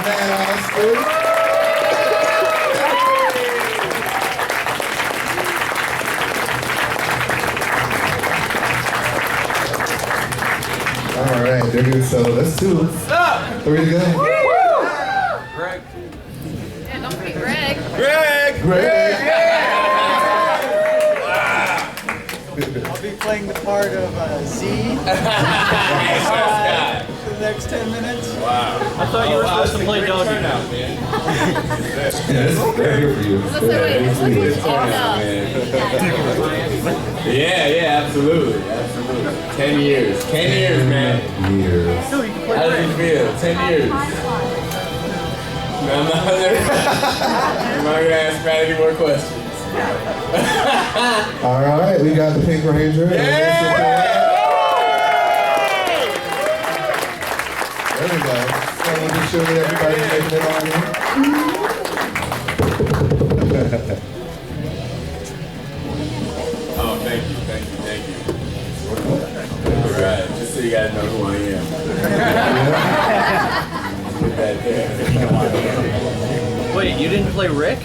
man, Austin. All right, dude, so let's do it. 3 to go. Greg. Yeah, don't forget Greg. Greg! I'll be playing the part of Z for the next 10 minutes. Wow. I thought you were supposed to play Doggy. Yeah, this is very good for you. Yeah, absolutely. 10 years. 10 years, man. Years. How does it feel? 10 years. I'm not gonna ask Matt any more questions. All right, we got the Pink Ranger. There we go. So we'll be sure that everybody's making it on here. Oh, thank you. All right, just so you guys know who I am. Put that there. Wait, you didn't play Rick?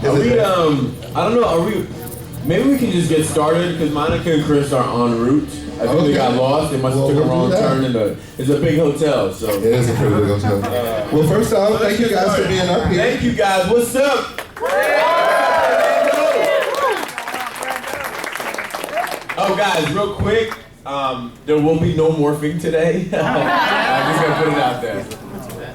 Are we, I don't know, maybe we can just get started, because Monica and Chris are en route. I think they got lost, they must have took a wrong turn it's a big hotel, so. It is a pretty big hotel. Well, first off, thank you guys for being up here. Thank you guys, what's up? Oh guys, real quick, there will be no morphing today. I'm just gonna put it out there.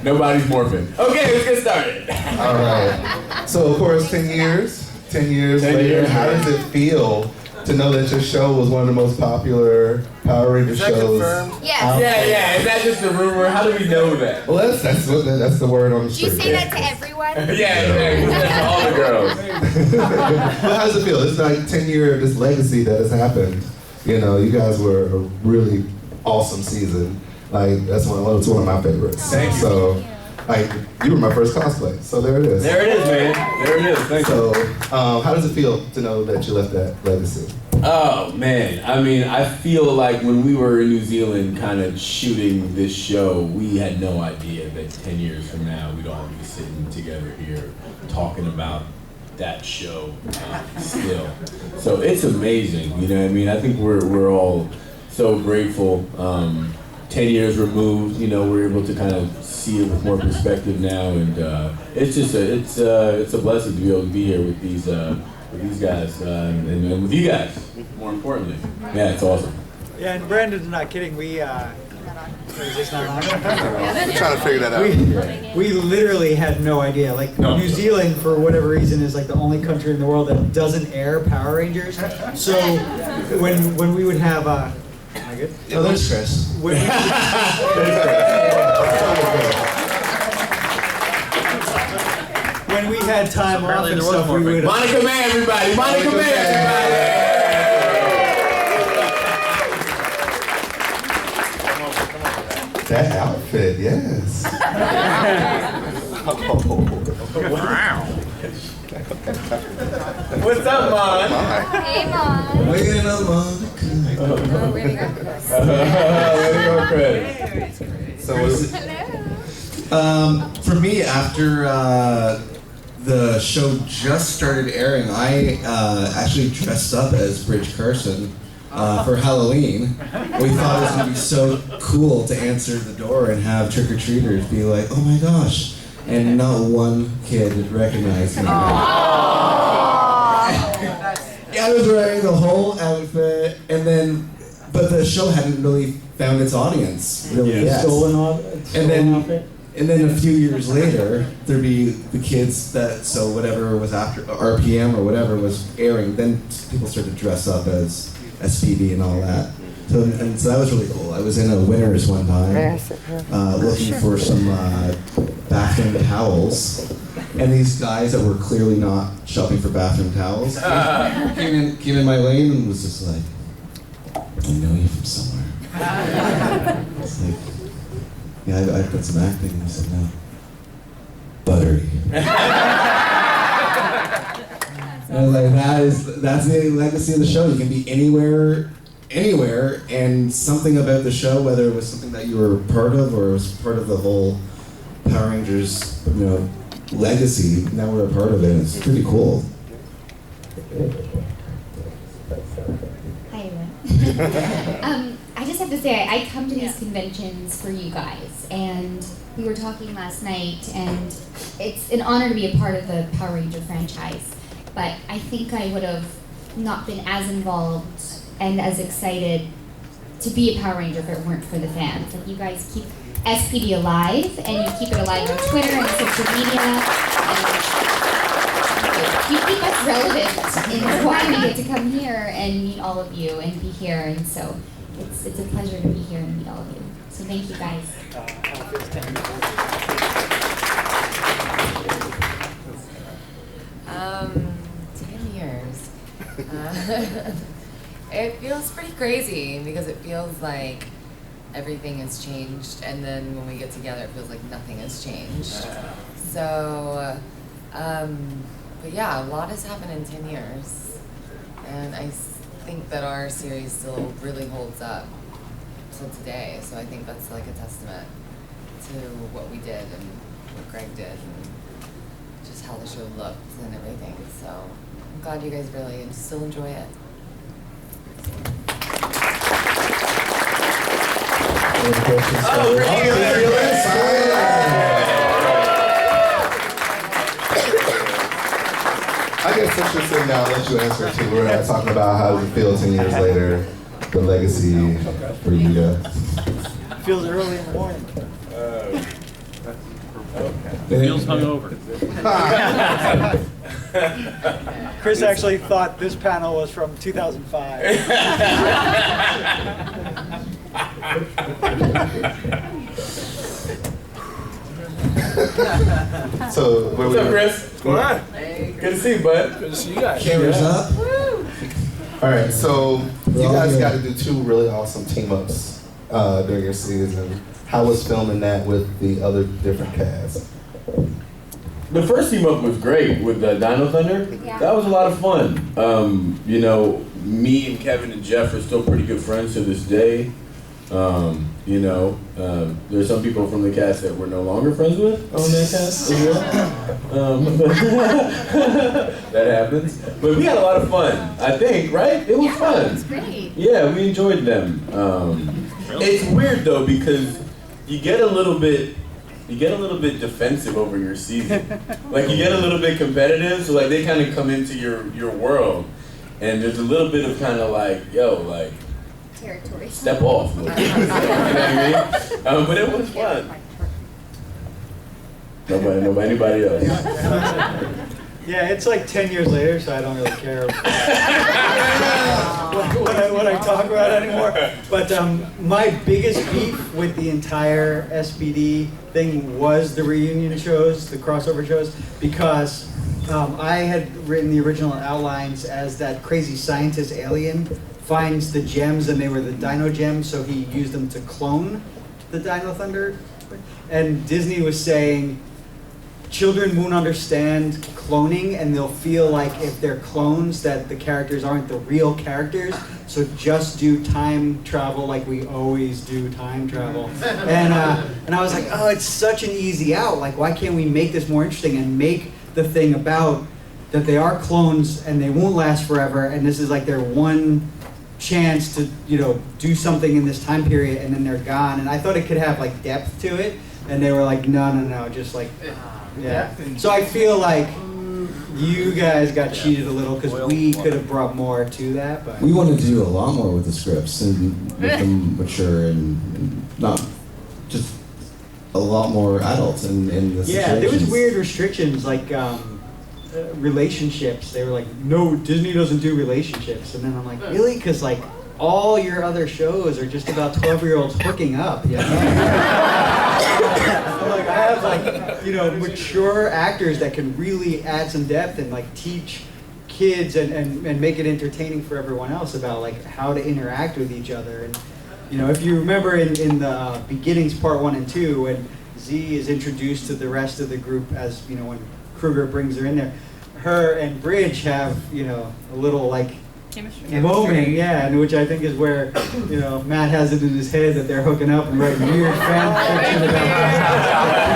Nobody's morphing. Okay, let's get started. All right. So, of course, 10 years later, how does it feel to know that your show was one of the most popular Power Ranger shows? Yes. Yeah. Is that just a rumor? How do we know that? Well, that's the word on the Do you street. say that to everyone? Yeah, that's all the girls. Well, how does it feel? It's like 10-year this legacy that has happened. You know, you guys were a really awesome season. Like, it's one of my favorites. Thank you. So, like, you were my first cosplay, so there it is. There it is, man. There it is. Thank you. So, how does it feel to know that you left that legacy? Oh, man. I mean, I feel like when we were in New Zealand kind of shooting this show, we had no idea that 10 years from now we'd all be sitting together here talking about that show still. So it's amazing, you know what I mean? I think we're all so grateful. 10 years removed, you know, we're able to kind of see it with more perspective now, and it's just it's a blessing to be able to be here with these guys and with you guys. More importantly, yeah, it's awesome. Yeah, and Brandon's not kidding. Is this not on? I'm trying to figure that out. We literally had no idea. Like, New Zealand, for whatever reason, is like the only country in the world that doesn't air Power Rangers. So when we would have am I good? Oh, there's Chris. When we had time off and stuff, we would. Monica May, everybody! Monica May, everybody! That outfit, yes. Wow. What's up, Mon? Hey, Mom. Waiting on Monica. Way to go, Chris. Way to go, Chris. So was it? Hello. For me, after the show just started airing, I actually dressed up as Bridge Carson for Halloween. We thought it was going to be so cool to answer the door and have trick-or-treaters be like, oh my gosh, and not one kid recognized me. Yeah, I was wearing the whole outfit, but the show hadn't really found its audience really yet. And then a few years later, there'd be the kids so whatever was after RPM or whatever was airing, then people started to dress up as SPD and all that. So that was really cool. I was in a Winners one time, looking for some bathroom towels, and these guys that were clearly not shopping for bathroom towels came in my lane and was just like, I know you from somewhere. It's like, yeah, I've done some acting. And I said, no. Buttery. And I was like, that's the legacy of the show. You can be anywhere, anywhere, and something about the show, whether it was something that you were part of or it was part of the whole Power Rangers, legacy. Now we're a part of it. It's pretty cool. Hi, everyone. I just have to say, I come to these conventions for you guys, and we were talking last night, and it's an honor to be a part of the Power Ranger franchise, but I think I would have not been as involved and as excited to be a Power Ranger if it weren't for the fans. Like, you guys keep SPD alive, and you keep it alive on Twitter and social media, and you keep us relevant in why we get to come here and meet all of you and be here, and so it's a pleasure to be here and meet all of you. So thank you guys. 10 years. It feels pretty crazy because it feels like everything has changed, and then when we get together it feels like nothing has changed. So, but yeah, a lot has happened in 10 years, and I think that our series still really holds up till today, so I think that's like a testament to what we did and what Greg did and just how the show looked and everything. So I'm glad you guys really still enjoy it. Oh, I guess since you're sitting down, I'll let you answer too. We're talking about how does it feel 10 years later, the legacy for you guys. Feels early in the morning. Feels hungover. Chris actually thought this panel was from 2005. So, What's up, Chris? What's going on? Good to see you, bud. Good to see you guys. Cameras up. all right, so you guys got to do 2 really awesome team ups during your season. How was filming that with the other different casts? The first team up was great with Dino Thunder. Yeah. That was a lot of fun. Me and Kevin and Jeff are still pretty good friends to this day. There's some people from the cast that we're no longer friends with on that cast as well. That happens. But we had a lot of fun, I think, right? It was fun. It was great. Yeah, we enjoyed them. It's weird though because you get a little bit defensive over your season. Like you get a little bit competitive, so like they kind of come into your world, and there's a little bit of kind of like, Territory. step off. You know what I mean? But it was fun. Anybody else? Yeah, it's like 10 years later, so I don't really care what I talk about anymore. But my biggest beef with the entire SPD thing was the reunion shows, the crossover shows, because I had written the original outlines as that crazy scientist alien finds the gems, and they were the Dino gems, so he used them to clone the Dino Thunder. And Disney was saying, children won't understand cloning, and they'll feel like if they're clones that the characters aren't the real characters, so just do time travel like we always do time travel. And I was like, oh, it's such an easy out. Like, why can't we make this more interesting and make the thing about that they are clones and they won't last forever, and this is like their one chance to, do something in this time period, and then they're gone. And I thought it could have like depth to it, and they were like, no, just like, yeah. So I feel like you guys got cheated a little because we could have brought more to that. But We want to do a lot more with the scripts and make them mature and not just a lot more adults in the situations. yeah, there was weird restrictions like relationships. They were like, no, Disney doesn't do relationships. And then I'm like, really? Because like all your other shows are just about 12-year-olds hooking up. You know? I'm like, I have like, mature actors that can really add some depth and like teach kids and make it entertaining for everyone else about like how to interact with each other. And if you remember in the beginnings, part 1 and 2, when Z is introduced to the rest of the group as when Krueger brings her in there, her and Bridge have a little like Chemistry. moment, yeah, and which I think is where, Matt has it in his head that they're hooking up and writing weird fan fiction about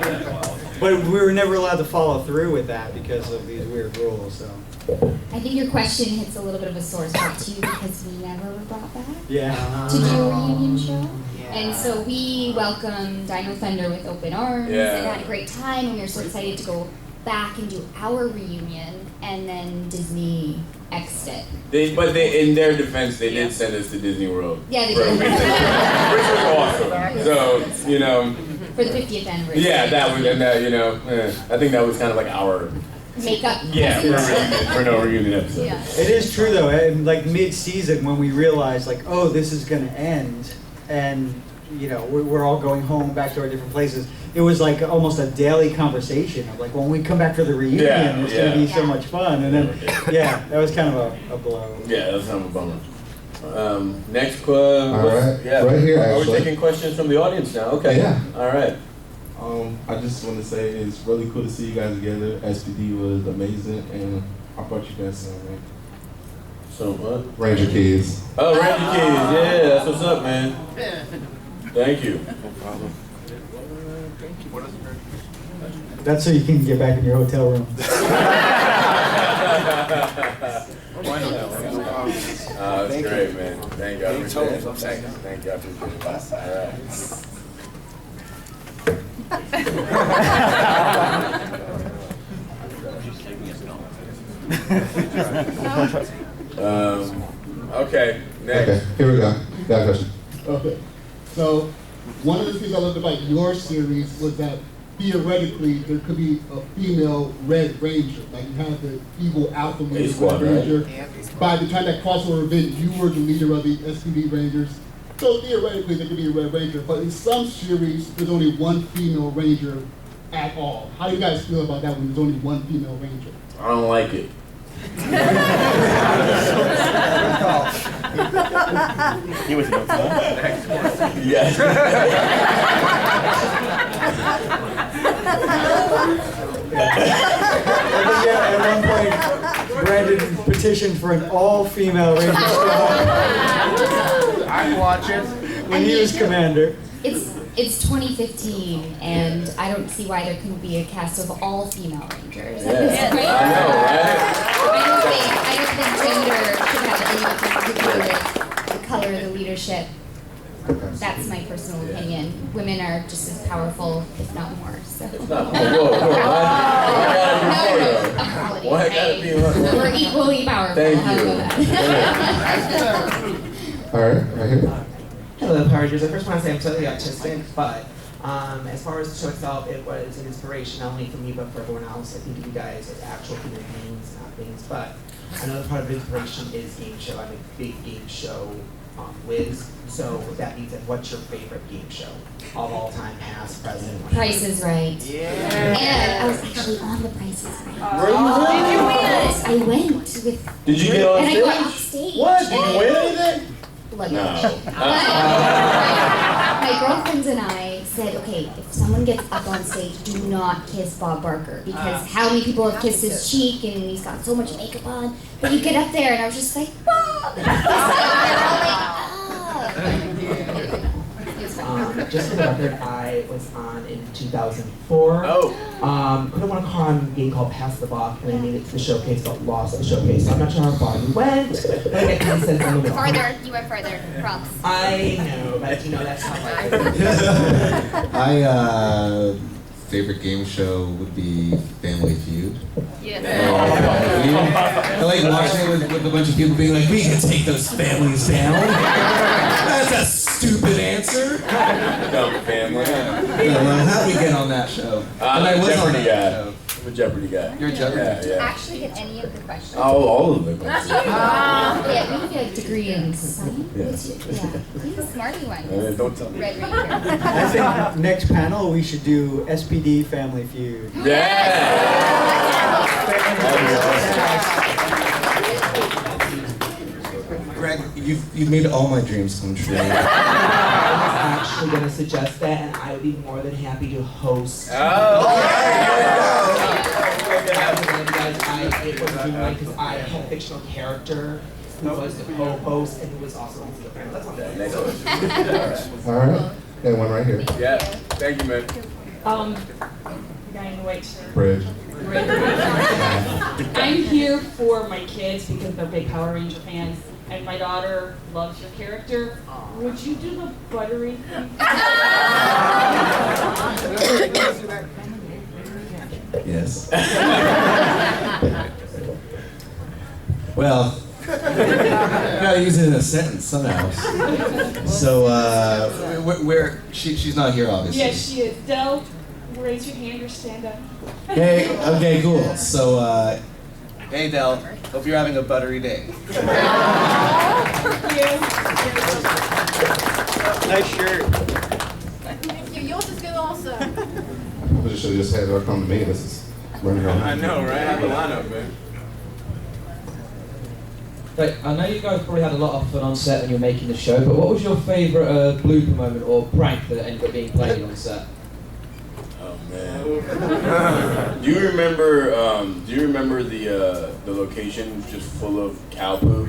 threesomes, but we were never allowed to follow through with that because of these weird rules, so. I think your question hits a little bit of a sore spot too because we never were brought back Yeah. to do a reunion show. And so we welcomed Dino Thunder with open arms and had a great time, and we were so excited to go back and do our reunion, and then Disney X'd it. But in their defense, they did send us to Disney World. Yeah, they for a did. visit, which was awesome. So, For the 50th anniversary. yeah, that was, and that, I think that was kind of like our, Makeup. for no reunion episode. Yeah. It is true though, and like mid-season when we realized like, oh, this is gonna end, and we're all going home back to our different places. It was like almost a daily conversation of like, when we come back for the reunion, it's gonna be so much fun. And then, that was kind of a blow. Yeah, that was kind of a bummer. Next All right, right here, Are we actually. taking questions from the audience now? Okay. Yeah. All right. I just want to say it's really cool to see you guys together. SPD was amazing, and I brought you guys some, man. So what? Ranger Keys. Oh, Randy Keys. Yeah, that's what's up, man. Thank you. That's so you can get back in your hotel room. That's great, man. Thank you. I appreciate it. Thank you. I appreciate it. All right. Okay, next. Okay, here we go. Got a question. Okay. So, one of the things I loved about your series was that theoretically there could be a female Red Ranger. Like you had the evil alpha leader, A-Squad, Red Ranger. right? By the time that crossover event, you were the leader of the SPD Rangers. So theoretically there could be a Red Ranger, but in some series there's only one female Ranger at all. How do you guys feel about that when there's only one female Ranger? I don't like it. He was no fun. Yes. At one point, Brandon petitioned for an all-female Ranger squad I watch it. when he was commander. It's 2015, and I don't see why there couldn't be a cast of all female Rangers. Yeah. I know, right? I don't think gender should have anything to do with the color of the leadership. That's my personal opinion. Women are just as powerful, if not more. So. It's not. Whoa. Why gotta be more? We're equally powerful. Thank How you. about that? All right, right here. Hello, Power Rangers. I first want to say I'm totally autistic, but as far as the show itself, it was an inspiration not only for me but for everyone else. I think of you guys as actual human beings, not things. But another part of inspiration is game show. I'm a big game show whiz. So that means that what's your favorite game show of all time, past, present? Price is Right. Yeah. And I was actually on the Price is Right. Were you really? Did you win? Yes, I went with. Did you get on And I stage? got off stage. What? Did you win anything? Look, No. my girlfriends and I said, okay, if someone gets up on stage, do not kiss Bob Barker, because how many people have kissed his cheek and he's got so much makeup on. But you get up there and I was just like, Bob! And they're all like, Just for the record, I was on in 2004. Oh. Couldn't want to call on a game called Pass the Buck, and I made it to the showcase, but lost the showcase. So I'm not sure how far we went, but I get kind of sense on the middle. Farther, you went further. Props. I know, but that's not like Favorite game show would be Family Feud. Yeah. I like watching it with a bunch of people being like, we can take those families down. That's a stupid answer. Dumb family. Yeah, well, how did we get on that show? And I was on Jeopardy that guy. show. I'm a Jeopardy guy. You're a Jeopardy. Yeah. Actually, get any of the questions. Oh, all of them. yeah, we have a degree in science. Yeah. He's a smarty one. Don't tell me. Red Ranger. I think next panel we should do SPD Family Feud. Greg, you've made all my dreams come true. I was actually going to suggest that, and I would be more than happy to host. Oh, okay. Here we go. It was really because I had a fictional character who was the co-host and who was also on the panel. That's all. All right. That one right here. Yeah. Thank you, man. Guy in the white shirt. Bridge. I'm here for my kids because they're big Power Ranger fans, and my daughter loves your character. Would you do the buttery thing? Yes. Well, gotta use it in a sentence somehow. So, where she's not here, obviously. Yes, she is. Del, raise your hand or stand up. Hey, okay, cool. So, hey Del, hope you're having a buttery day. Nice shirt. Thank you. Yours is good also. I should have just had her come to me. This is running on. I know, right? Have a lineup, man. Right, I know you guys probably had a lot of fun on set when you were making the show, but what was your favourite blooper moment or prank that ended up being played on set? Oh man. Do you remember the location just full of cow poo?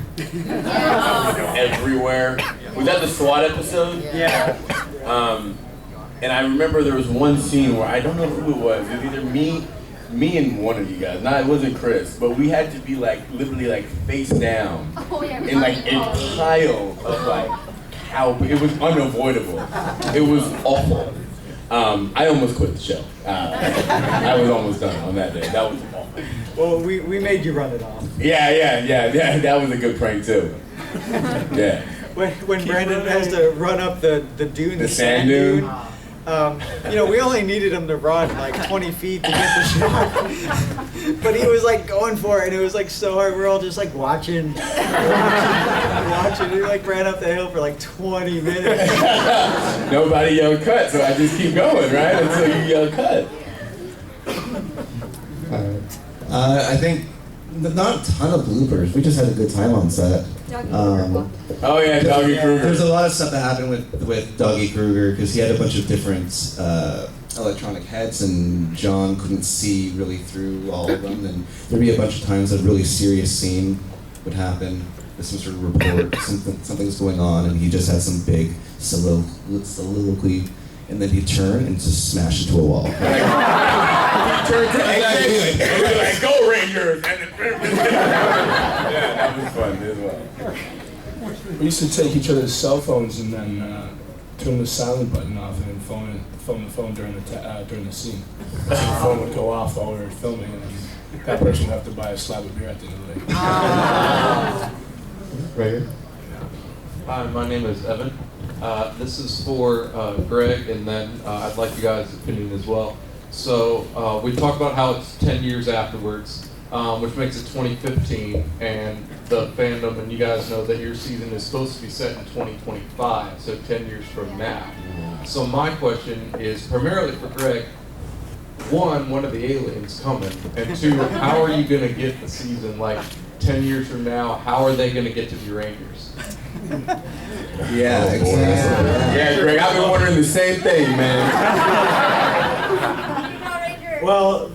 Everywhere. Was that the SWAT episode? Yeah. And I remember there was one scene where I don't know who it was. It was either me and one of you guys. No, it wasn't Chris, but we had to be like literally like face down in like a pile of like cow poo. It was unavoidable. It was awful. I almost quit the show. I was almost done on that day. That was awful. Well, we made you run it off. Yeah. That was a good prank too. Yeah. When Brandon has to run up the dune, The sand dune. We only needed him to run like 20 feet to get the shot. But he was like going for it, and it was like so hard. We're all just like watching. He like ran up the hill for like 20 minutes. Nobody yelled cut, so I just keep going, right? Until you yell cut. I think not a ton of bloopers. We just had a good time on set. Oh yeah, Doggy Krueger. There's a lot of stuff that happened with Doggy Krueger because he had a bunch of different electronic heads, and John couldn't see really through all of them. And there'd be a bunch of times a really serious scene would happen. There's some sort of report, something's going on, and he just had some big soliloquy, and then he'd turn and just smash into a wall. He turned to exit, and we'd be like, "Go Rangers!" And yeah, that was fun as well. We used to take each other's cell phones and then turn the silent button off and then phone the phone during the scene. So the phone would go off while we were filming, and then that person would have to buy a slab of beer at the end of the day. Right here. Hi, my name is Evan. This is for Greg, and then I'd like you guys' opinion as well. So we talked about how it's 10 years afterwards, which makes it 2015, and the fandom, and you guys know that your season is supposed to be set in 2025, so 10 years from now. So my question is primarily for Greg. One, when are the aliens coming? And two, how are you going to get the season, like 10 years from now, how are they going to get to the Rangers? Yeah, exactly. Yeah, Greg, I've been wondering the same thing, man. Well,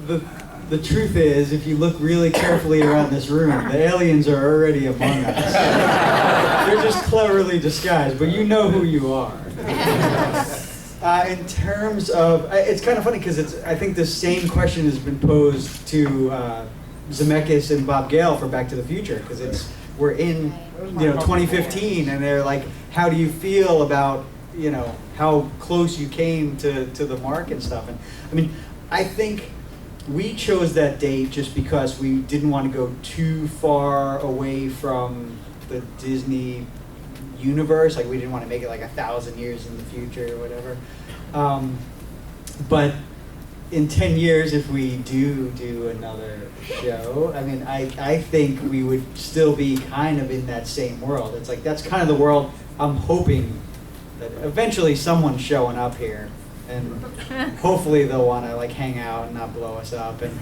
the truth is, if you look really carefully around this room, the aliens are already among us. They're just cleverly disguised, but you know who you are. In terms of, it's kind of funny because I think the same question has been posed to Zemeckis and Bob Gale for Back to the Future, because we're in 2015, and they're like, how do you feel about how close you came to the mark and stuff? And I mean, I think we chose that date just because we didn't want to go too far away from the Disney universe. Like, we didn't want to make it like 1,000 years in the future or whatever. But in 10 years, if we do another show, I mean, I think we would still be kind of in that same world. It's like, that's kind of the world I'm hoping that eventually someone's showing up here, and hopefully they'll want to like hang out and not blow us up, and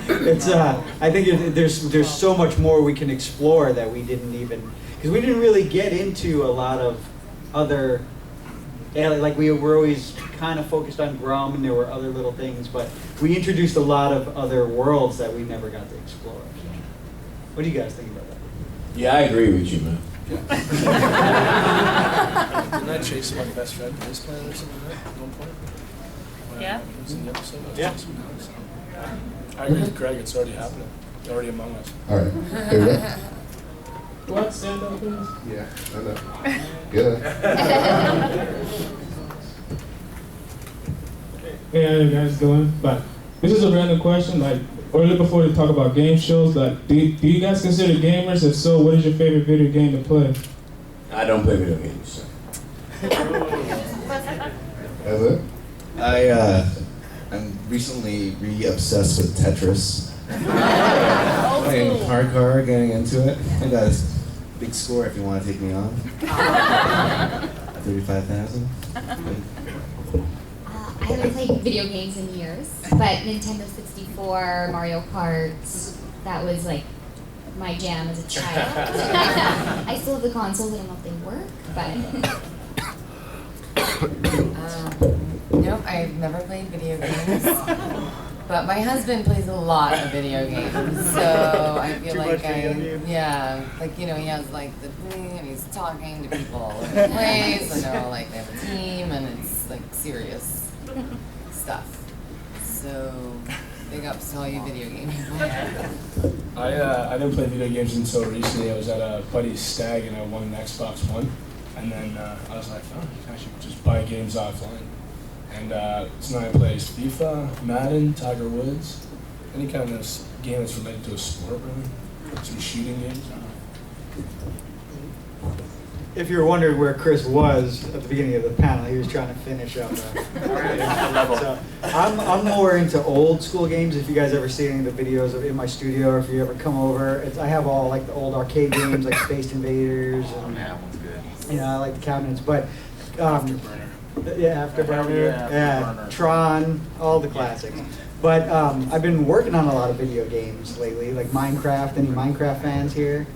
it's I think there's so much more we can explore that we didn't even, because we didn't really get into a lot of other And like we were always kind of focused on Grum, and there were other little things, but we introduced a lot of other worlds that we never got to explore. What do you guys think about that? Yeah, I agree with you, man. Didn't I chase my best friend to his planet or something like that at one point? Yeah. It was in the episode. I was Yeah. chasing him, so. I agree with Greg, it's already happening. It's already among us. All right. Here we go. What? Stand up, please. Yeah, I know. Good. Hey, how you guys doing? But this is a random question. Like, earlier before we talk about game shows, like, do you guys consider gamers? If so, what is your favorite video game to play? I don't play video games. That's it? I'm recently re-obsessed with Tetris. Playing hardcore, getting into it. I got a big score if you want to take me on. 35,000. I haven't played video games in years, but Nintendo 64, Mario Kart, that was like my jam as a child. I still have the consoles, I don't know if they work, but... Nope, I've never played video games. But my husband plays a lot of video games, so I feel like like, you know, he has like the thing and he's talking to people in the place, you know, like they have a team and it's like serious stuff. So, big ups to all you video game people. I didn't play video games until recently. I was at a buddy's stag and I won an Xbox One. And then I was like, oh, you can actually just buy games offline. And tonight I play FIFA, Madden, Tiger Woods, any kind of game that's related to a sport, really. Some shooting games. If you're wondering where Chris was at the beginning of the panel, he was trying to finish up. So I'm more into old school games. If you guys ever see any of the videos of in my studio, or if you ever come over, I have all like the old arcade games like Space Invaders. And, that one's good. You know, I like the cabinets, but Afterburner. yeah, Afterburner, Afterburner. Tron, all the classics. But I've been working on a lot of video games lately, like Minecraft. Any Minecraft fans here?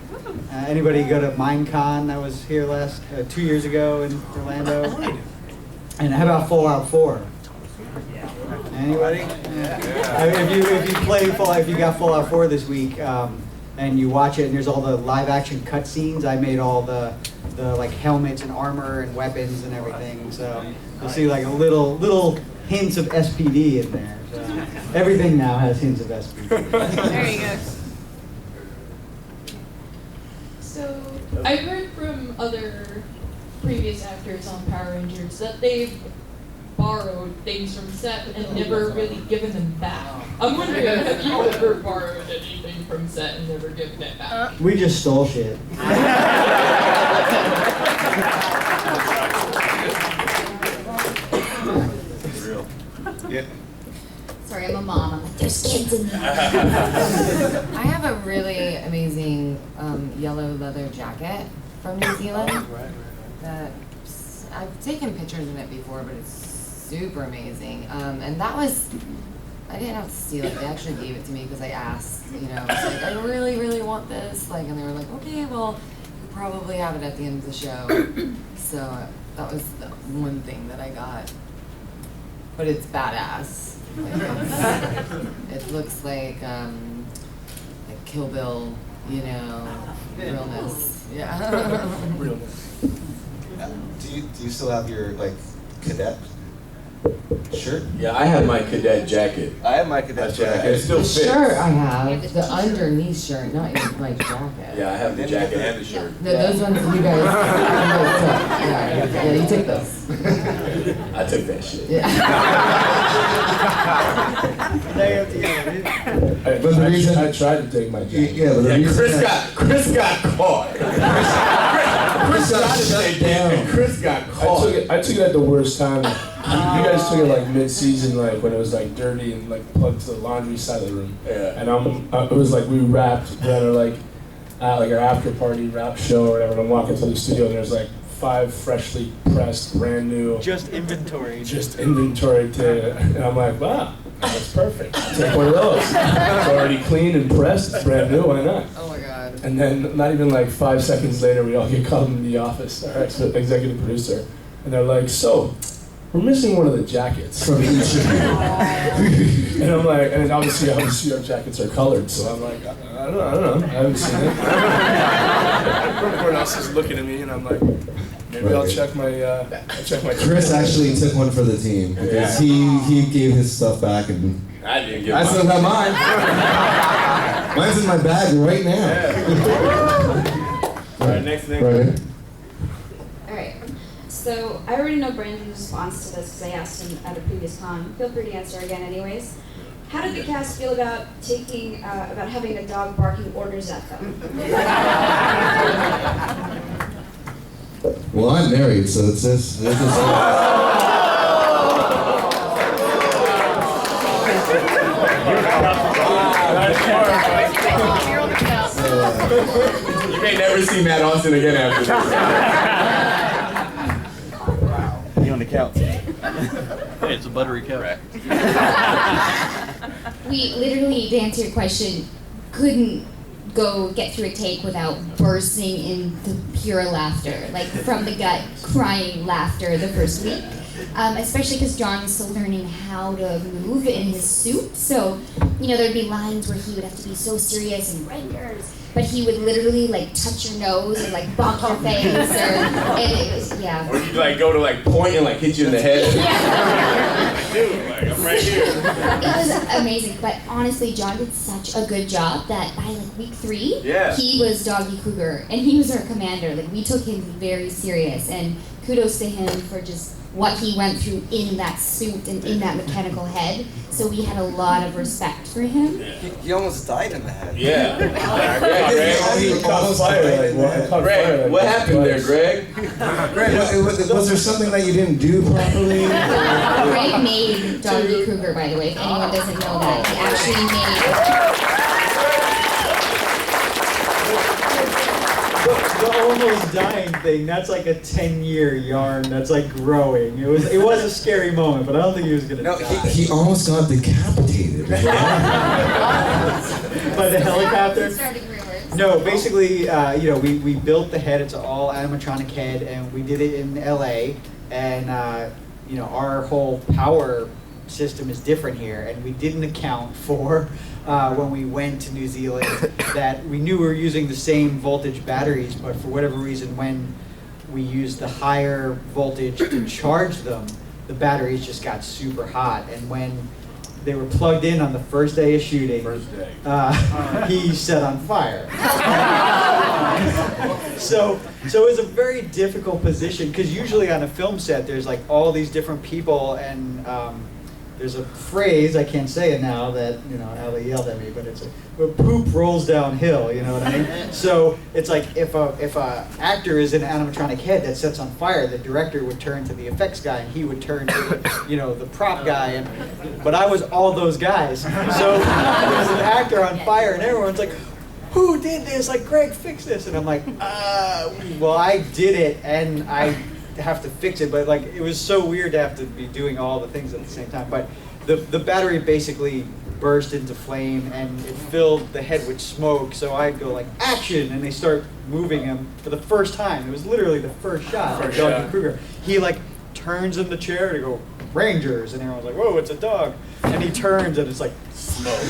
Anybody go to Minecon that was here 2 years ago in Orlando? And how about Fallout 4? Anybody? Yeah. If you play Fallout, if you got Fallout 4 this week, and you watch it, and there's all the live action cutscenes, I made all the like helmets and armor and weapons and everything. So you'll see like a little hints of SPD in there. So everything now has hints of SPD. There you go. So I've heard from other previous actors on Power Rangers that they've borrowed things from set and never really given them back. I'm wondering, have you ever borrowed anything from set and never given it back? We just stole shit. Real. Yeah. Sorry, I'm a mom. I'm like, there's kids in there. I have a really amazing yellow leather jacket from New Zealand. That I've taken pictures in it before, but it's super amazing. And that was, I didn't have to steal it. They actually gave it to me because I asked, you know, I was like, I really, really want this. Like, and they were like, okay, well, you'll probably have it at the end of the show. So that was the one thing that I got. But it's badass. Like, it looks like Kill Bill, you know, realness. Yeah. Realness. Do you still have your like cadet shirt? Yeah, I have my cadet jacket. I have my cadet jacket. It still The fits. shirt I have, the underneath shirt, not your like jacket. Yeah, I have the jacket and the shirt. Those ones you guys took. Yeah, you took those. I took that shit. Yeah. But the reason I tried to take my jacket. Yeah, but the reason Chris got caught. Chris got stay down. Chris got caught. I took it at the worst time. You guys took it like mid-season, like when it was like dirty and like plugged to the laundry side of the room. Yeah. And it was like we wrapped, we had our our after party wrap show or whatever. And I'm walking to the studio and there's like 5 freshly pressed, brand new. Just inventory. And I'm like, wow, that's perfect. Take one of those. It's already clean and pressed. It's brand new. Why not? Oh my god. And then not even like 5 seconds later, we all get called into the office. Our executive producer and they're like, so, we're missing one of the jackets. From each of you. And I'm like, and obviously our jackets are colored, so I'm like, I don't know, I haven't seen it. Everyone else is looking at me, and I'm like, maybe I'll check my Chris actually took one for the team because he gave his stuff back and I didn't get I still got mine. Mine's in my bag right now. All right, next thing. Right. Alright, so I already know Brandon's response to this because I asked him at a previous con. Feel free to answer again anyways. How did the cast feel about about having a dog barking orders at them? Well, I'm married, so it's just You may never see Matt Austin again after this. You on the couch? Hey, it's a buttery couch. We literally, to answer your question, couldn't get through a take without bursting into pure laughter, like from the gut, crying laughter the first week. Especially because John was still learning how to move in his suit. So, there'd be lines where he would have to be so serious and Rangers, but he would literally touch your nose and bonk your face, and it was, yeah. Or you'd go to point and hit you in the head. Yeah. Dude, I'm right here. It was amazing, but honestly, John did such a good job that by week 3, he was Doggy Krueger, and he was our commander. We took him very serious, and kudos to him for just what he went through in that suit and in that mechanical head. So we had a lot of respect for him. He almost died in the head. Yeah. He almost died. Greg, what happened there, Greg? Greg, was there something that you didn't do properly? Greg made Doggy Krueger, by the way, if anyone doesn't know that. He actually made The almost dying thing, that's a 10-year yarn that's growing. It was a scary moment, but I don't think he was gonna die. He almost got decapitated. By the helicopter? No, basically, we built the head. It's all animatronic head, and we did it in LA. And our whole power system is different here, and we didn't account for when we went to New Zealand that we knew we were using the same voltage batteries, but for whatever reason, when we used the higher voltage to charge them, the batteries just got super hot, and when they were plugged in on the first day of shooting, he set on fire. So it was a very difficult position, because usually on a film set there's all these different people, and there's a phrase, I can't say it now, that, Allie yelled at me, but it's poop rolls downhill, you know what I mean? So it's if a actor is in an animatronic head that sets on fire, the director would turn to the effects guy, and he would turn to, the prop guy, but I was all those guys. So there's an actor on fire, and everyone's like, who did this? Greg, fix this. And I'm like, well, I did it, and I have to fix it, but it was so weird to have to be doing all the things at the same time. But the battery basically burst into flame, and it filled the head with smoke, so I'd go action, and they start moving him for the first time. It was literally the first shot of Doggy Krueger. He turns in the chair to go, Rangers, and everyone's like, whoa, it's a dog. And he turns, and it's smoke.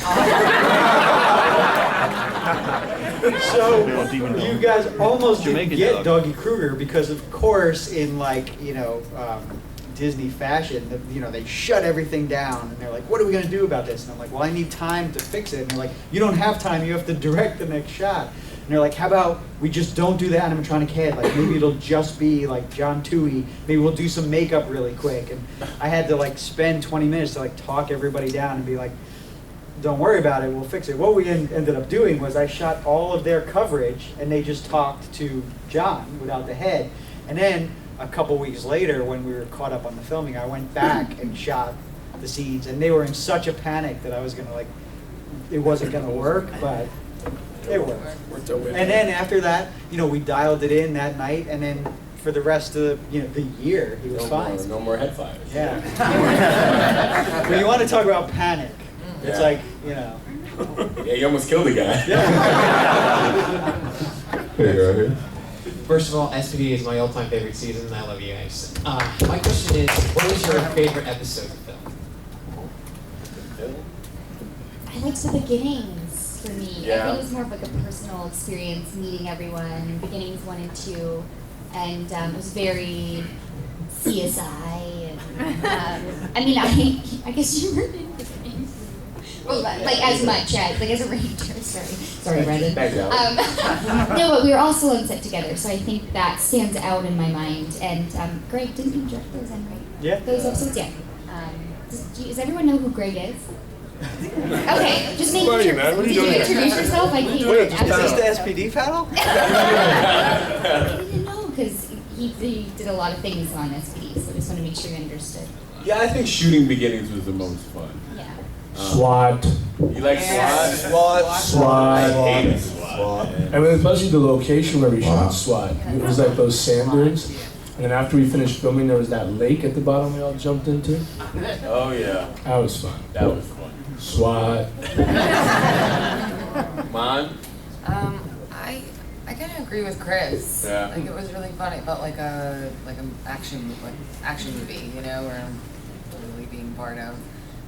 So you guys almost didn't get Doggy Krueger because, of course, in Disney fashion, they shut everything down, and they're like, what are we going to do about this? And I'm like, well, I need time to fix it. And they're like, you don't have time, you have to direct the next shot. And they're like, how about we just don't do the animatronic head? Maybe it'll just be John Toohey. Maybe we'll do some makeup really quick. And I had to spend 20 minutes to talk everybody down and be like, don't worry about it, we'll fix it. What we ended up doing was I shot all of their coverage, and they just talked to John without the head. And then a couple weeks later, when we were caught up on the filming, I went back and shot the scenes, and they were in such a panic that I was gonna it wasn't gonna work, but it worked. And then after that, we dialed it in that night, and then for the rest of the year, he was fine. No more head fires. Yeah. But you want to talk about panic? It's Yeah, you almost killed the guy. Here you go, here. First of all, SPD is my all-time favorite season, and I love you guys. My question is, what was your favorite episode of film? I liked the beginnings for me. Yeah. I think it was more of like a personal experience, meeting everyone, beginnings 1 and 2, and it was very CSI. And, I mean, I guess you were in beginnings. Well, like as much as a ranger. Sorry, Brendan. No, but we were all still on set together, so I think that stands out in my mind. And Greg, didn't you direct those in, right? Yeah. Those episodes, yeah. Does everyone know who Greg is? Okay, just making What are you, sure. man? What are you Did doing you introduce here? yourself? I can't. Wait, is this the SPD panel? I didn't know because he did a lot of things on SPD, so I just want to make sure you understood. Yeah, I think shooting beginnings was the most fun. Yeah. SWAT. You like SWAT? SWAT. I hated SWAT. I mean, especially the location where we shot SWAT. It was like those sand dunes. And then after we finished filming, there was that lake at the bottom we all jumped into. Oh yeah. That was fun. That was fun. SWAT. Mon? I kind of agree with Chris. Yeah. Like it was really fun. It felt like an action movie, you know, where I'm totally being part of.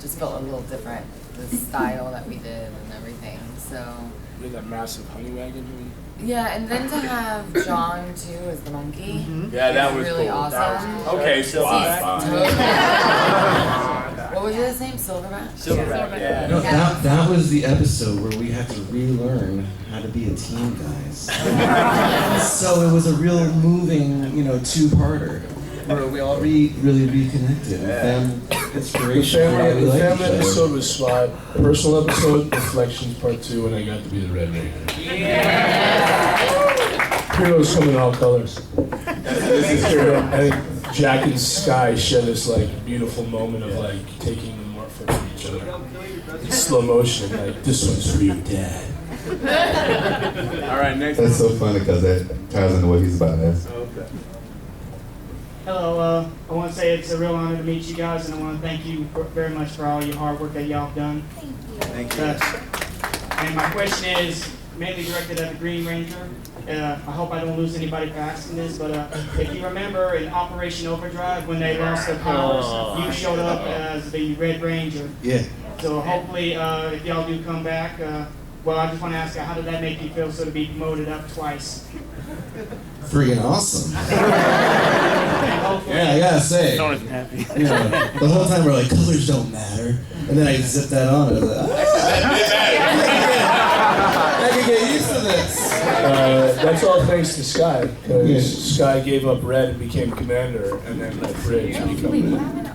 Just felt a little different, the style that we did and everything. So. We had that massive honey wagon. Yeah, and then to have John too as the monkey. Yeah, that was really cool. awesome. Okay, SWAT. What was his name? Silverback? Silverback. Yeah. No, that was the episode where we had to relearn how to be a team, guys. So it was a real moving, two-parter where we all really reconnected. And inspiration. The family episode was SWAT. Personal episode, Reflections Part 2, and I got to be the Red Ranger. Heroes come in all colors. I think Jack and Sky share this beautiful moment of taking the morphin from each other. In slow motion, this one's for your dad. All right, next. That's so funny because that ties into what he's about to ask. Okay. Hello, I want to say it's a real honor to meet you guys, and I want to thank you very much for all your hard work that y'all have done. Thank you. And my question is mainly directed at the Green Ranger. I hope I don't lose anybody for asking this, but if you remember in Operation Overdrive when they lost their powers, you showed up as the Red Ranger. Yeah. So hopefully, if y'all do come back, I just want to ask you, how did that make you feel to be promoted up twice? Freaking awesome. Yeah, I gotta say. No one's happy. The whole time we're like, colors don't matter. And then I zip that on and I was like, I can get used to this. That's all thanks to Sky, because Sky gave up red and became commander, and then let Bridge become red.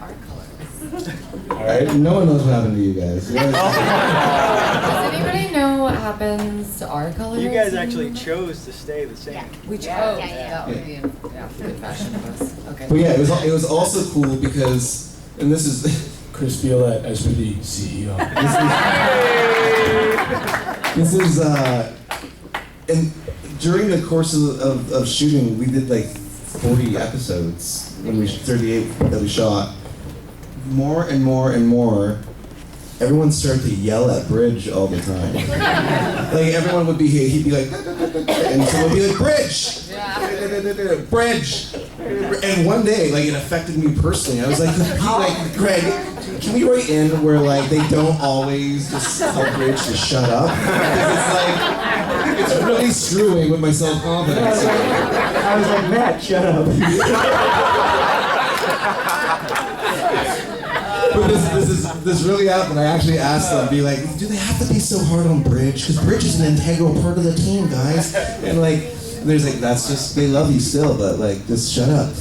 Alright, no one knows what happened to you guys. Does anybody know what happens to our colors? You guys actually chose to stay the same. We chose. That would be good fashion of us. Okay. But yeah, it was also cool because, and this is Chris Violette, SPD CEO. This is and during the course of shooting, we did 40 episodes when 38 that we shot. More and more and more, everyone started to yell at Bridge all the time. Everyone would be here, he'd be like, and someone would be like, Bridge! Bridge! And one day, it affected me personally. I was like, Greg, can we write in where they don't always just tell Bridge to shut up? Because it's really screwing with my self-confidence. I was like, Matt, shut up. But this really happened. I actually asked them, be like, do they have to be so hard on Bridge? Because Bridge is an integral part of the team, guys. And there's that's just, they love you still, but just shut up.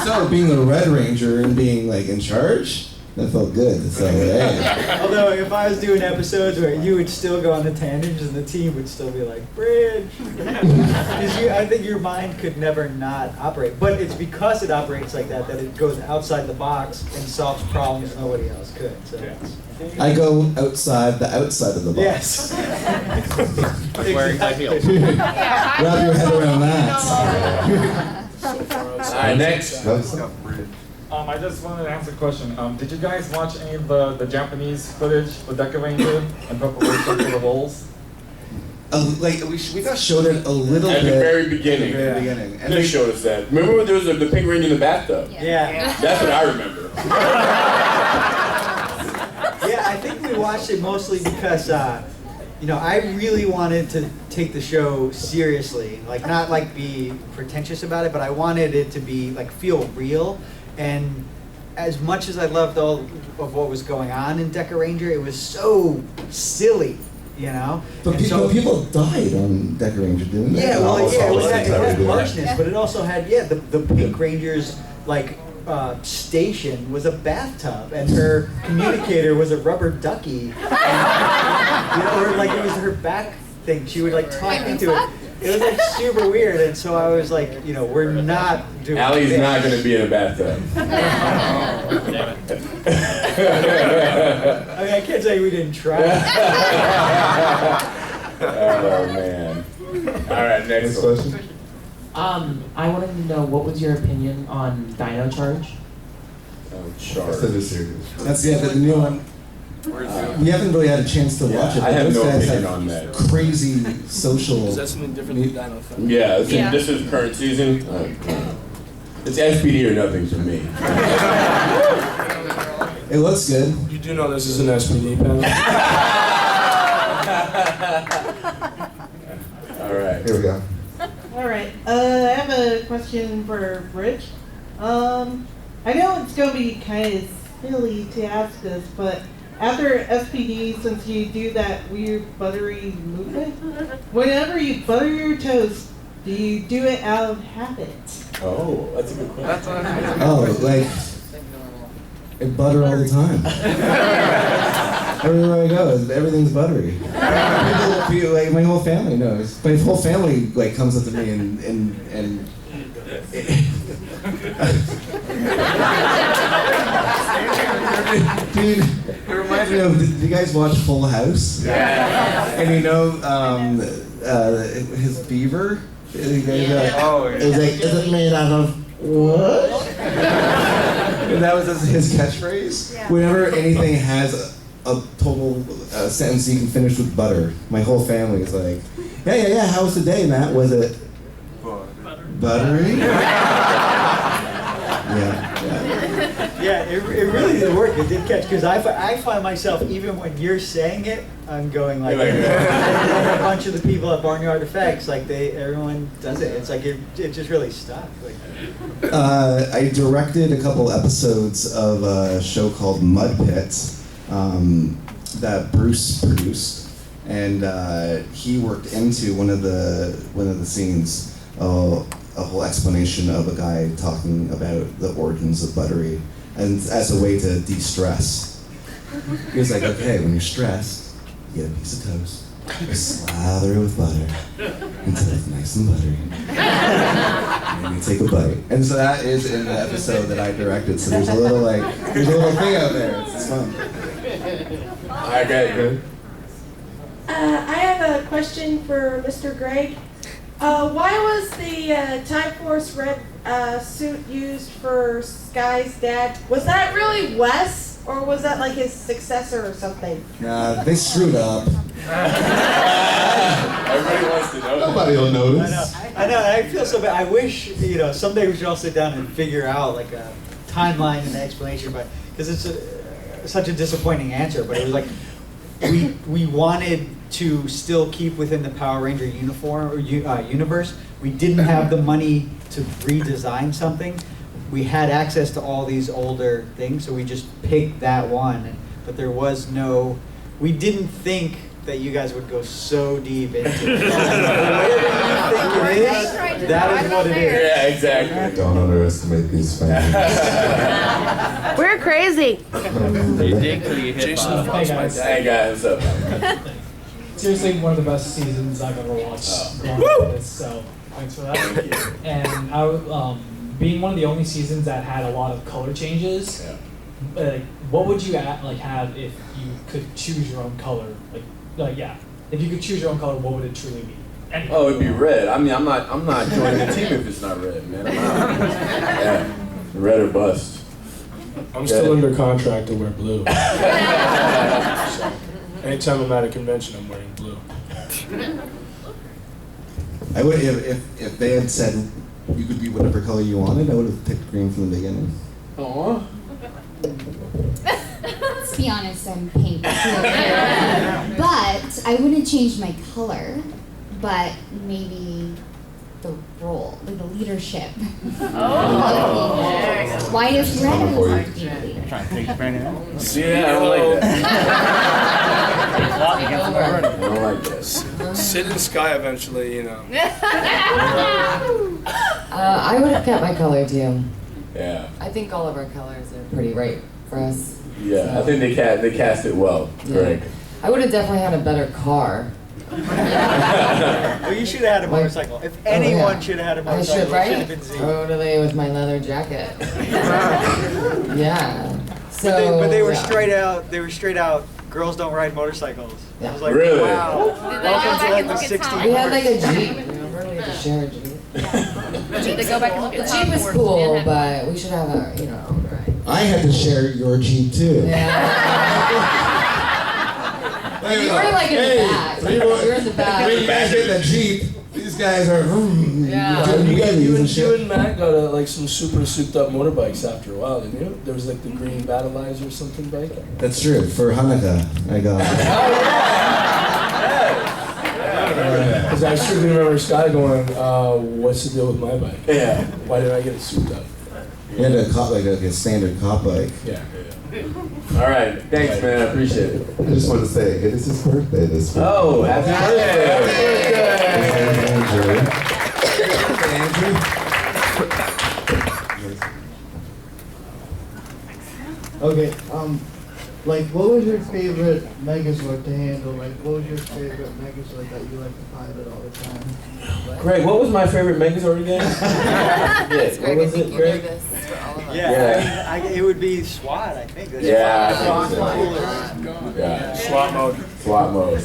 So being the Red Ranger and being in charge, that felt good. So hey. Although if I was doing episodes where you would still go on the tangents and the team would still be like, Bridge. Because I think your mind could never not operate. But it's because it operates like that it goes outside the box and solves problems nobody else could. So I go outside of the box. Yes. Wearing high heels. Wrap your head around that. All right, next. I just wanted to ask a question. Did you guys watch any of the Japanese footage with Doggy Krueger in preparation for the roles? We got showed it a little at bit the very beginning. At the very beginning. And They showed us that. Remember when there was the Pink Ranger in the bathtub? Yeah. That's what I remember. Yeah, I think we watched it mostly because, you know, I really wanted to take the show seriously, like not like be pretentious about it, but I wanted it to be like feel real. And as much as I loved all of what was going on in Deca Ranger, it was so silly, you know. But people died on Deca Ranger, didn't they? Yeah, well, yeah, it had Yeah. harshness, but it also had the Pink Ranger's like station was a bathtub, and her communicator was a rubber ducky, and, you know, or like it was her back thing. She would like talk into it. It was like super weird, and so I was like, you know, we're not doing. Allie's this. not going to be in a bathtub. I mean, I can't say we didn't try. Oh man! All right, next question. I wanted to know what was your opinion on Dino Charge? Charge. That's the new one. We haven't really had a chance to watch it. I have those no guys opinion have on that. Crazy social. Is that something different than Dino Thunder? Yeah, this is current season. It's SPD or nothing for me. It looks good. You do know this is an SPD panel. All right, here we go. All right. I have a question for Rich. I know it's going to be kind of silly to ask this, but after SPD, since you do that weird buttery movement, whenever you butter your toast, do you do it out of habit? Oh, that's a good question. Oh, like I butter all the time. Everywhere I go, everything's buttery. People, like my whole family knows. My whole family like comes up to me and dude, it reminds me of. Do you guys watch Full House? Yeah. And you know his beaver. You guys, it's like, is it made out of what? And that was his catchphrase. Yeah. Whenever anything has a total sentence you can finish with butter, my whole family is like, yeah. How was the day, Matt? Was it buttery? Yeah, it really did work. It did catch, because I find myself, even when you're saying it, I'm going like, and a bunch of the people at Barnyard Effects, like everyone does it. It's like it just really stuck. Like, I directed a couple episodes of a show called Mud Pit that Bruce produced, and he worked into one of the scenes. A whole explanation of a guy talking about the origins of buttery, and as a way to de-stress. He was like, okay, when you're stressed, you get a piece of toast, you slather it with butter until it's nice and buttery, and then you take a bite. And so that is in the episode that I directed. So there's a little thing out there. It's fun. I got it. I have a question for Mr. Greg. Why was the Time Force red suit used for Sky's dad? Was that really Wes, or was that like his successor or something? Nah, they screwed up. Everybody wants to know. Nobody will notice. I know. I feel so bad. I wish, someday we should all sit down and figure out like a timeline and an explanation, but because it's such a disappointing answer. But it was like we wanted to still keep within the Power Ranger uniform or universe. We didn't have the money to redesign something. We had access to all these older things, so we just picked that one. But there was no. We didn't think that you guys would go so deep into it. Whatever you think it is, that is what it is. Yeah, exactly. Don't underestimate these fans. We're crazy. You dig till you hit Jason bottom. Fox, my Hey guys, what's up? Seriously, one of the best seasons I've ever watched. Going into this, so thanks for that. Thank you. And I, being one of the only seasons that had a lot of color changes, what would you have if you could choose your own color? If you could choose your own color, what would it truly be? Oh, it'd be red. I mean, I'm not joining the team if it's not red, man. I'm out. Yeah, red or bust. I'm still under contract to wear blue. So, anytime I'm at a convention, I'm wearing blue. I would if they had said you could be whatever color you wanted, I would have picked green from the beginning. Aww. Let's be honest, I'm pink. But I wouldn't change my color, but maybe the role, like the leadership. Why is red allowed to be the leader? Trying to take Brandon out. Yeah, I don't like that. I don't like this. Sid and Sky eventually, you know. I would have kept my color too. Yeah. I think all of our colors are pretty right for us. Yeah, I think they cast it well. Greg. I would have definitely had a better car. Well, you should have had a motorcycle. If anyone should have had a motorcycle, it should have been Z. Totally, with my leather jacket. Yeah. So, But they were straight out. They were straight out. Girls don't ride motorcycles. Yeah. I was like, Really? wow. Welcome to like the 60s. We had like a Jeep. Remember, we had to share a Jeep. To go back and look The at Jeep was cool, but we should have a, you know. I had to share your Jeep too. You were like in the back. You were in the back. You guys get the Jeep. These guys are. Yeah. You guys You using shit. and Matt got like some super souped up motorbikes after a while, didn't you? There was like the green Battleizer or something bike. That's true. For Hanukkah, I got. Because I strictly remember Scott going, "What's the deal with my bike? Yeah. Why did I get it souped up?" You had a cop like a standard cop bike. Yeah. All right, thanks, man. I appreciate it. I just want to say it is his birthday this week. Oh, happy birthday! Andrew. Okay, like, what was your favorite Megazord to handle? Like, what was your favorite Megazord that you like to pilot all the time? Greg, what was my favorite Megazord again? Yeah, what was it, Greg? Yeah, it would be SWAT, I think. That's Yeah, Yeah. SWAT mode. SWAT mode.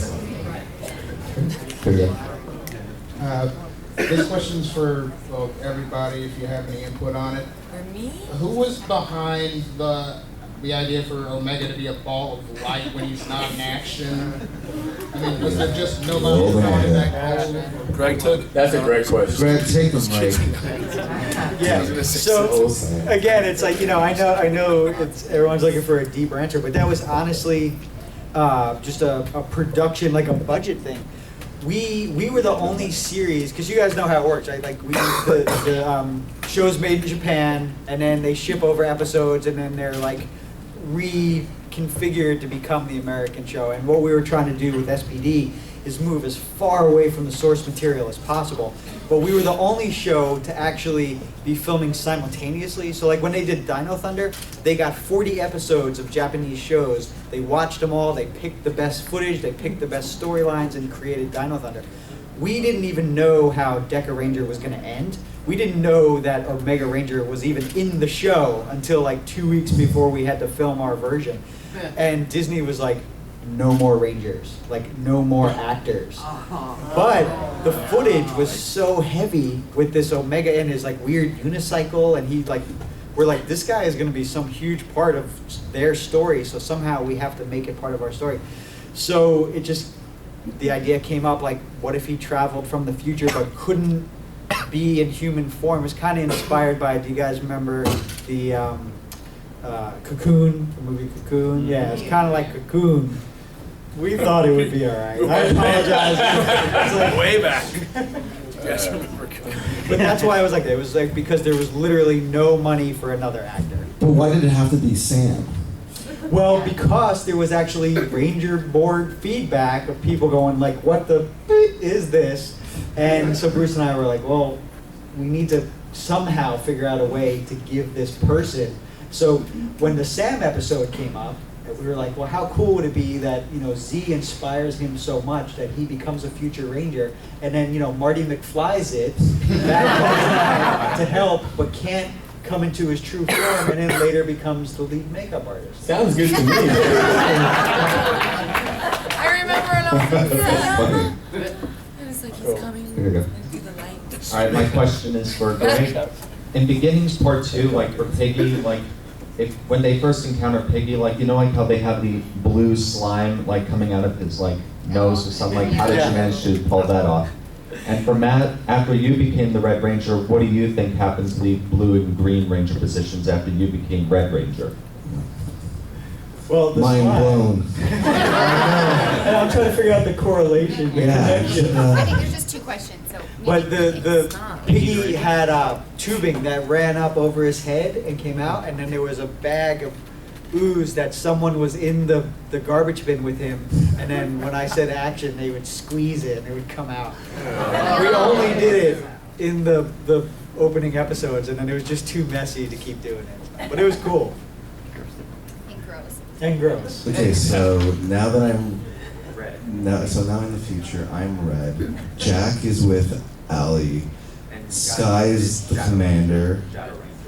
This question's for everybody, if you have any input on it. For me? Who was behind the idea for Omega to be a ball of light when he's not in action? I mean, was there just nobody who wanted that goal? Greg took? That's a great question. Greg, take the mic. Yeah. So again, it's like, you know, I know it's everyone's looking for a deeper answer, but that was honestly just a production, like a budget thing. We were the only series, because you guys know how it works, right? Like the show's made in Japan, and then they ship over episodes, and then they're like reconfigured to become the American show. And what we were trying to do with SPD is move as far away from the source material as possible. But we were the only show to actually be filming simultaneously. So like when they did Dino Thunder, they got 40 episodes of Japanese shows. They watched them all, they picked the best footage, they picked the best storylines, and created Dino Thunder. We didn't even know how Deca Ranger was gonna end. We didn't know that Omega Ranger was even in the show until like 2 weeks before we had to film our version. And Disney was like, no more Rangers, like no more actors. But the footage was so heavy with this Omega and his like weird unicycle, and we're like, this guy is gonna be some huge part of their story, so somehow we have to make it part of our story. So the idea came up, like, what if he traveled from the future but couldn't be in human form? It was kind of inspired by, do you guys remember the Cocoon, the movie Cocoon? Yeah, it's kind of like Cocoon. We thought it would be all right. I apologize. It's like, way back. Yes, I remember. But that's why I was like that. It was like because there was literally no money for another actor. But why did it have to be Sam? Well, because there was actually Ranger board feedback of people going like, what the beep is this? And so Bruce and I were like, well, we need to somehow figure out a way to give this person. So when the Sam episode came up, we were like, well, how cool would it be that, you know, Z inspires him so much that he becomes a future Ranger, and then, you know, Marty McFly's it back to help, but can't come into his true form, and then later becomes the lead makeup artist. Sounds good to me. I remember it all. It was like, he's coming through the light. All right, my question is for Greg. In Beginnings Part 2, like for Piggy, like when they first encounter Piggy, like, you know, like how they have the blue slime like coming out of his like nose or something, like how did you manage to pull that off? And for Matt, after you became the Red Ranger, what do you think happened to the Blue and Green Ranger positions after you became Red Ranger? Well, the Mind slide. blown. And I'm trying to figure out the correlation, the connection. I think there's just two questions. So But the piggy had tubing that ran up over his head and came out, and then there was a bag of ooze that someone was in the garbage bin with him, and then when I said action, they would squeeze it and it would come out. We only did it in the opening episodes, and then it was just too messy to keep doing it. But it was cool. And gross. Okay, so now that I'm now in the future, I'm Red. Jack is with Allie. Sky is the commander.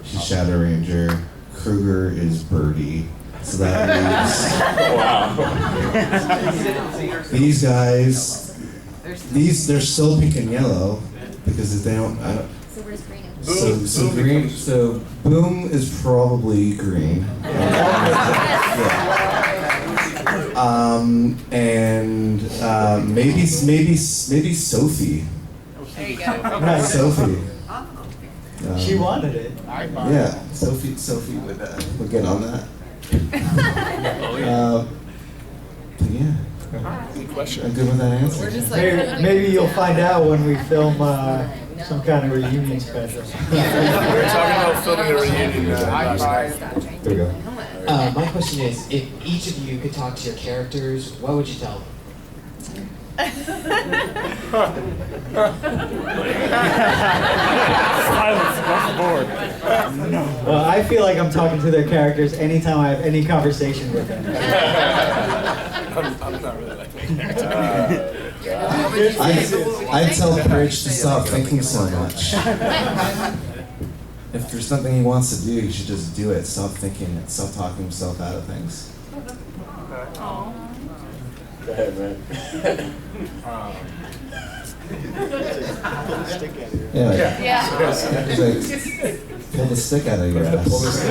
She's Shadow Ranger. Krueger is Birdie. So that leaves these guys. They're still pink and yellow because if they don't. So where's green? So green. So Boom is probably green. And maybe Sophie. There you go. Sophie. She wanted it. Yeah, Sophie would get on that. But yeah. Good question. I'm good with that answer. We're just like Maybe you'll find out when we film some kind of reunion special. We were talking about filming a reunion last night. There we go. My question is, if each of you could talk to your characters, what would you tell them? Silence across the board. Well, I feel like I'm talking to their characters anytime I have any conversation with them. I'm not really like that. I'd tell Bridge to stop thinking so much. If there's something he wants to do, he should just do it. Stop thinking it. Stop talking himself out of things. Go ahead, man. Yeah. It's like, pull the stick out of your ass.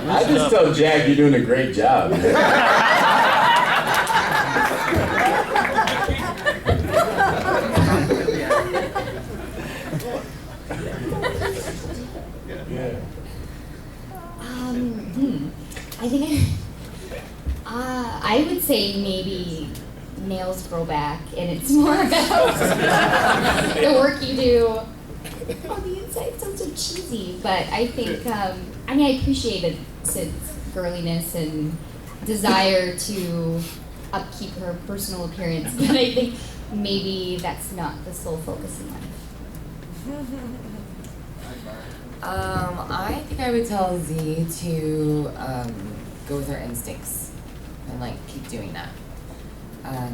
I just tell Jack you're doing a great job. I think I would say maybe nails grow back, and it's more about the work you do on the inside. It sounds so cheesy, but I think I appreciated Sid's girliness and desire to upkeep her personal appearance, but I think maybe that's not the sole focus in life. I think I would tell Z to go with her instincts and like keep doing that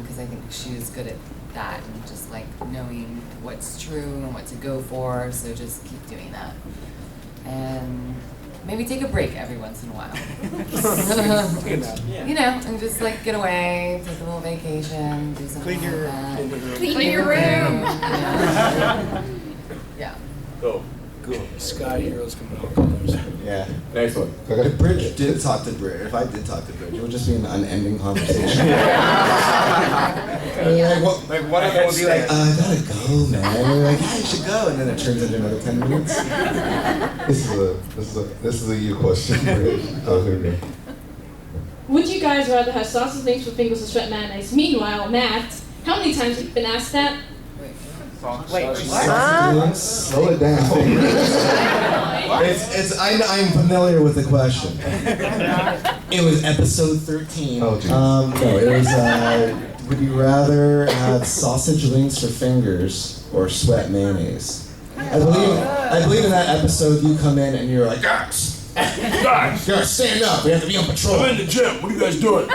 because I think she was good at that and just like knowing what's true and what to go for. So just keep doing that and maybe take a break every once in a while. You know, and just like get away, take a little vacation, do something like that. Clean your room. Yeah. Go. Cool. Sky Heroes coming out colors. Yeah. Next one. If Bridge did talk to Bridge, if I did talk to Bridge, it would just be an unending conversation. Like one of them would be like, I gotta go, man. And we're like, yeah, you should go, and then it turns into another 10 minutes. This is a you question, Bridge. Oh, here we go. Would you guys rather have sausage links with fingers or sweat mayonnaise? Meanwhile, Matt, how many times have you been asked that? wait, what? Slow it down. I'm familiar with the question. It was episode 13. Oh, geez. No, it was, would you rather have sausage links for fingers or sweat mayonnaise? I believe in that episode you come in and you're like, guys, stand up, we have to be on patrol. I'm in the gym, what are you guys doing?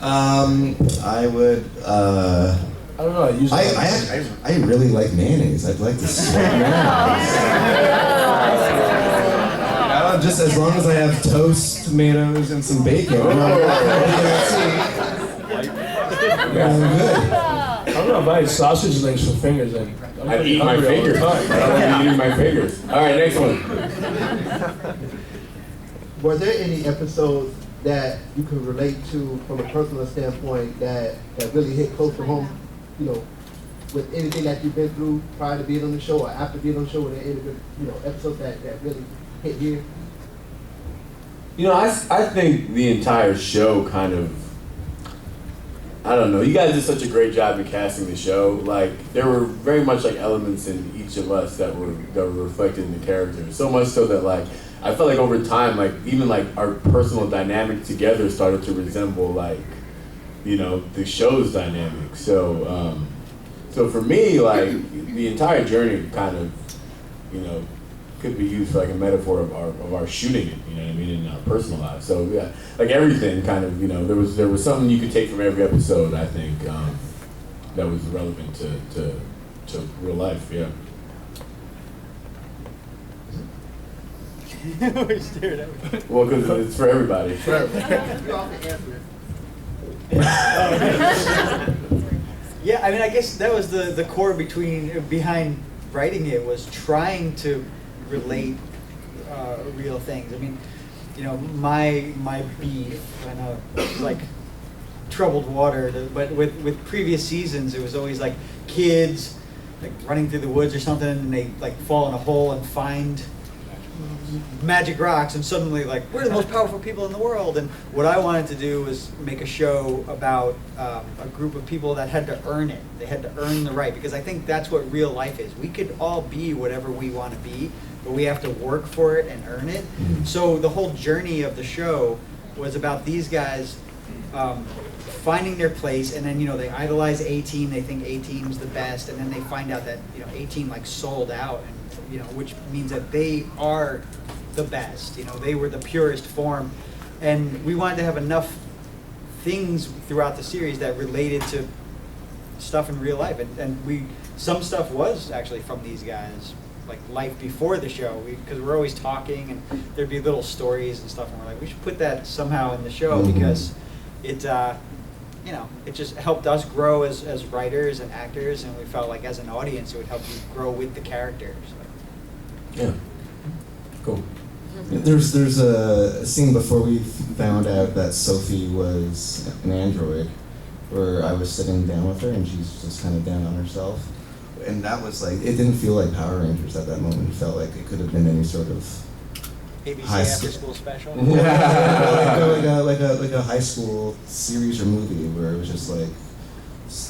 I would, I don't know, I usually I really like mayonnaise. I'd like to sweat mayonnaise. Just as long as I have toast, tomatoes, and some bacon. I'm good. I don't know if I had sausage links for fingers. I'd eat my fingers. I'd be eating my fingers. All right, next one. Were there any episodes that you can relate to from a personal standpoint that really hit close to home, you know, with anything that you've been through prior to being on the show or after being on the show, with any good, you know, episodes that really hit here? You know, I think the entire show kind of, I don't know, you guys did such a great job in casting the show. Like, there were very much like elements in each of us that were reflected in the characters. So much so that like, I felt like over time, like even like our personal dynamic together started to resemble like, you know, the show's dynamic. So, so for me, like the entire journey kind of, you know, could be used for like a metaphor of our shooting it, you know what I mean, in our personal lives. So yeah, like everything kind of, you know, there was something you could take from every episode, I think, that was relevant to real life, yeah. Well, because it's for everybody. Yeah, I mean, I guess that was the core behind writing it, was trying to relate real things. I mean, you know, my beef, I know it's like troubled water, but with previous seasons, it was always like kids like running through the woods or something, and they like fall in a hole and find magic rocks, and suddenly like, we're the most powerful people in the world. And what I wanted to do was make a show about a group of people that had to earn it. They had to earn the right, because I think that's what real life is. We could all be whatever we want to be, but we have to work for it and earn it. So the whole journey of the show was about these guys finding their place, and then, you know, they idolize A-Team, they think A-Team's the best, and then they find out that, you know, A-Team like sold out, and you know, which means that they are the best. You know, they were the purest form, and we wanted to have enough things throughout the series that related to stuff in real life, and some stuff was actually from these guys, like life before the show, because we're always talking, and there'd be little stories and stuff, and we're like, we should put that somehow in the show, because it, you know, it just helped us grow as writers and actors, and we felt like as an audience it would help you grow with the characters. Yeah. Cool. There's a scene before we found out that Sophie was an android, where I was sitting down with her and she's just kind of down on herself, and that was like, it didn't feel like Power Rangers at that moment. It felt like it could have been any sort of ABC high after school special. like a high school series or movie where it was just like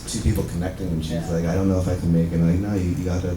two people connecting, and she's like, I don't know if I can make it. And I'm like, no, you gotta